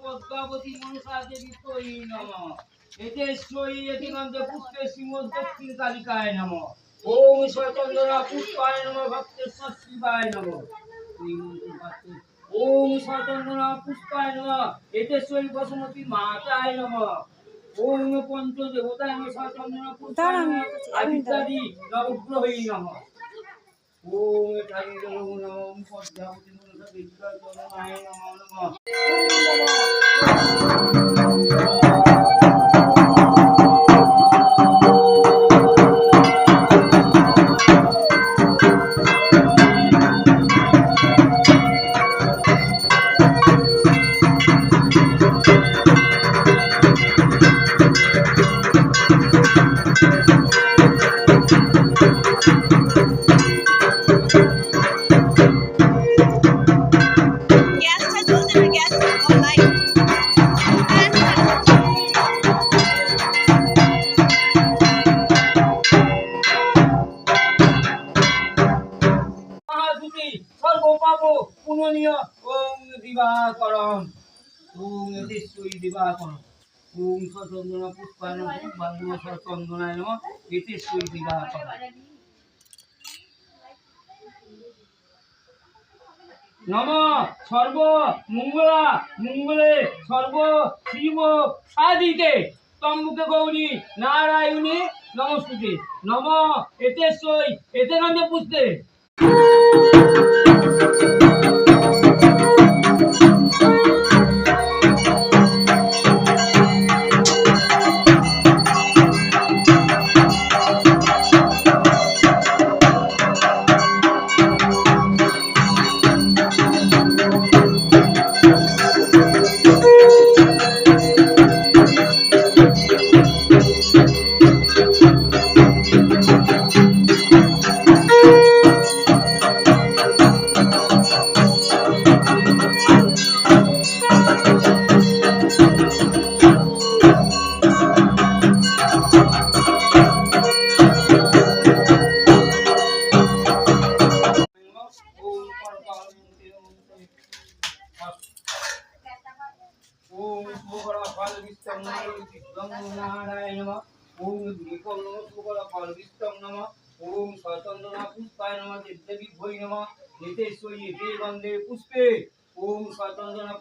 পদ্মাবতী মনসা দেবী তৈ নমঃ। এতে শ্রী এতিগন্ধে পুষ্পে শ্রীমদ দক্ষিণ কালিকায় নমঃ। ওম স্বতন্ত্রা পুষ্পায় নমঃ ভক্তেশ্বর শিবায় নমঃ। ওম স্বতন্ত্রা পুষ্পায় নমঃ এতেশ্বরী বসুমতী মাতায় নমঃ। ওম পঞ্চদেবতায় নমঃ স্বতন্ত্রা পুষ্পায় নমঃ আদিত্যাদি নবগ্রহৈ নমঃ। ওম ঠাকুর নমঃ পদ্মাবতী মনসা দেবী তৈ নমঃ। পুননীয় ওম দিবাকরণ। ওম এতেশ্বরী দিবাকরণ। ওম স্বতন্ত্রা পুষ্পায় নমঃ বান্ধব স্বতন্ত্রায় নমঃ এতেশ্বরী দিবাকরণ। নমঃ সর্ব মঙ্গলা মঙ্গলে সর্ব শিব সাধিতে তম্বুকে গৌরী নারায়ণী নমস্তুতে। নমঃ এতেশ্বরী এতেগন্ধে পুষ্পে। ওম শুভকর ফল বিস্তং নারায়ণ নমঃ। ওম দ্বিকম নমঃ শুভকর ফল বিস্তং নমঃ। ওম স্বতন্ত্রা পুষ্পায় নমঃ দেবী ভৈ নমঃ এতেশ্বরী এতেগন্ধে পুষ্পে। ওম স্বতন্ত্রা